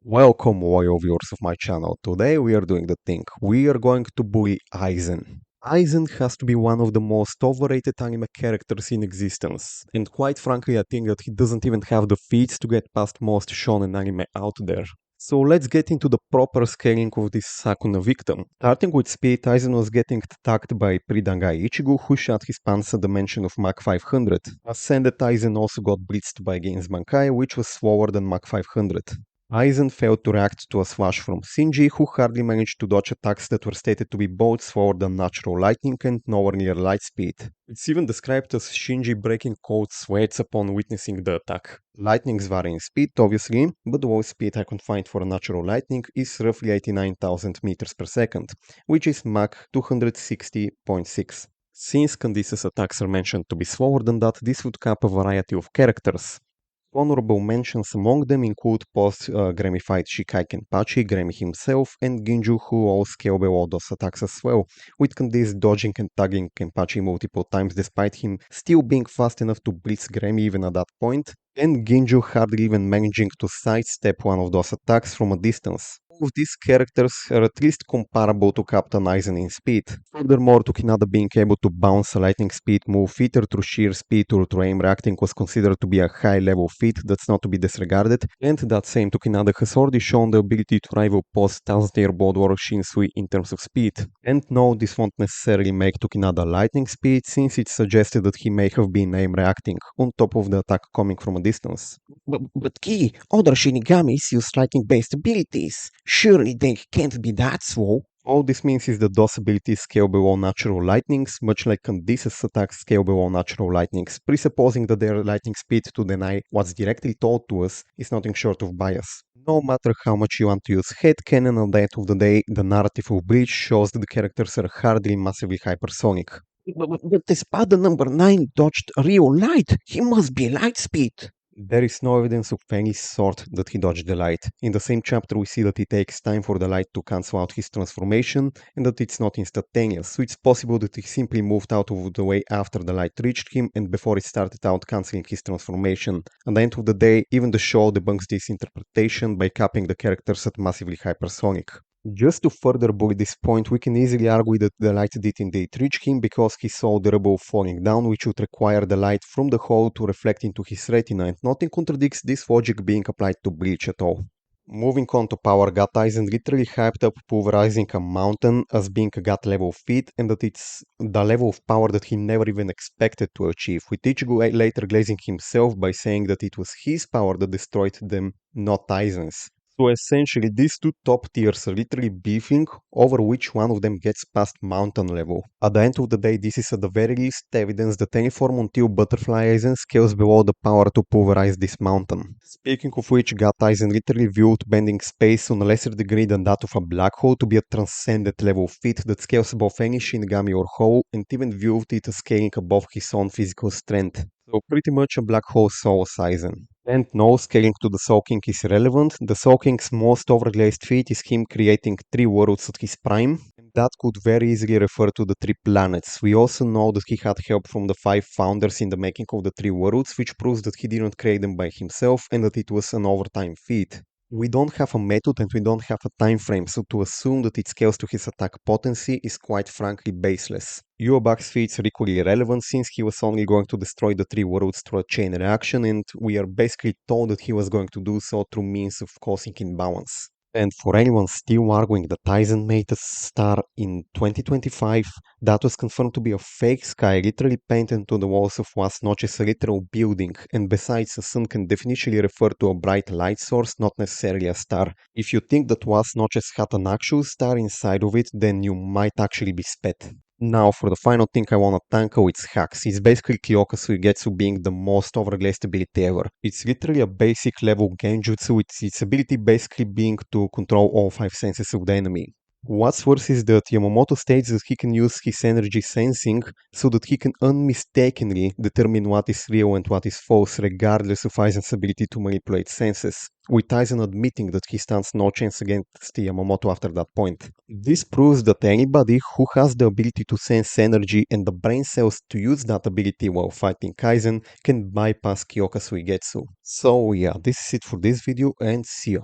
Welcome, loyal viewers of my channel. Today we are doing the thing. We are going to bully Aizen. Aizen has to be one of the most overrated anime characters in existence. And quite frankly, I think that he doesn't even have the feats to get past most shonen anime out there. So let's get into the proper scaling of this Sakuna victim. Starting with speed, Aizen was getting attacked by Pridangai Ichigo, who shot his pants at the mention of Mach 500. Ascended Aizen also got blitzed by Gain's Bankai, which was slower than Mach 500. Aizen failed to react to a slash from Shinji, who hardly managed to dodge attacks that were stated to be both slower than natural lightning and nowhere near light speed. It's even described as Shinji breaking cold sweats upon witnessing the attack. Lightnings vary in speed, obviously, but the lowest speed I can find for a natural lightning is roughly 89,000 meters per second, which is Mach 260.6. Since Candice's attacks are mentioned to be slower than that, this would cap a variety of characters. Honorable mentions among them include post-Grammy-fied Shikai Kenpachi, Grammy himself, and Ginju, who all scale below those attacks as well, with Candice dodging and tagging Kenpachi multiple times despite him still being fast enough to blitz Grammy even at that point, and Ginju hardly even managing to sidestep one of those attacks from a distance. All of these characters are at least comparable to Captain Aizen in speed. Furthermore, Tokinada being able to bounce a lightning speed move either through sheer speed or through aim reacting was considered to be a high level feat that's not to be disregarded, and that same Tokinada has already shown the ability to rival post Tansdir Blood War Shinsui in terms of speed. And no, this won't necessarily make Tokinada lightning speed, since it's suggested that he may have been aim reacting, on top of the attack coming from a distance. But Key, other Shinigamis use lightning-based abilities. Surely they can't be that slow. All this means is that those abilities scale below natural lightnings, much like Candice's attacks scale below natural lightnings, presupposing that their lightning speed to deny what's directly told to us is nothing short of bias. No matter how much you want to use headcanon, at the end of the day, the narrative of Bleach shows that the characters are hardly massively hypersonic. But the Espada number 9 dodged real light. He must be light speed. There is no evidence of any sort that he dodged the light. In the same chapter we see that it takes time for the light to cancel out his transformation and that it's not instantaneous, so it's possible that he simply moved out of the way after the light reached him and before it started out cancelling his transformation. At the end of the day, even the show debunks this interpretation by capping the characters at massively hypersonic. Just to further bully this point, we can easily argue that the light did indeed reach him because he saw the rebel falling down, which would require the light from the hole to reflect into his retina, and nothing contradicts this logic being applied to Bleach at all. Moving on to power, God Aizen literally hyped up pulverizing a mountain as being a God level feat, and that it's the level of power that he never even expected to achieve, with Ichigo later glazing himself by saying that it was his power that destroyed them, not Aizen's. So essentially, these two top tiers are literally beefing over which one of them gets past mountain level. At the end of the day, this is at the very least evidence that any form until Butterfly Aizen scales below the power to pulverize this mountain. Speaking of which, God Aizen literally viewed bending space on a lesser degree than that of a black hole to be a transcendent level feat that scales above any Shinigami or hole, and even viewed it as scaling above his own physical strength. So pretty much a black hole Souls Aizen. And no, scaling to the Soul King is irrelevant. The Soul King's most overglazed feat is him creating 3 worlds at his prime, and that could very easily refer to the 3 planets. We also know that he had help from the 5 founders in the making of the 3 worlds, which proves that he didn't create them by himself and that it was an overtime feat. We don't have a method and we don't have a time frame, so to assume that it scales to his attack potency is quite frankly baseless. Yuobak's feats are equally irrelevant since he was only going to destroy the 3 worlds through a chain reaction, and we are basically told that he was going to do so through means of causing imbalance. And for anyone still arguing that Aizen made a star in 2025, that was confirmed to be a fake sky literally painted to the walls of Was Noche's literal building, and besides, a sun can definitively refer to a bright light source, not necessarily a star. If you think that Was Noches had an actual star inside of it, then you might actually be sped. Now for the final thing I wanna tackle, it's hacks. It's basically Kyoka Suigetsu being the most overglazed ability ever. It's literally a basic level genjutsu with its ability basically being to control all 5 senses of the enemy. What's worse is that Yamamoto states that he can use his energy sensing so that he can unmistakably determine what is real and what is false regardless of Aizen's ability to manipulate senses, with Aizen admitting that he stands no chance against Yamamoto after that point. This proves that anybody who has the ability to sense energy and the brain cells to use that ability while fighting Aizen can bypass Kyoka Suigetsu. So yeah, this is it for this video and see ya.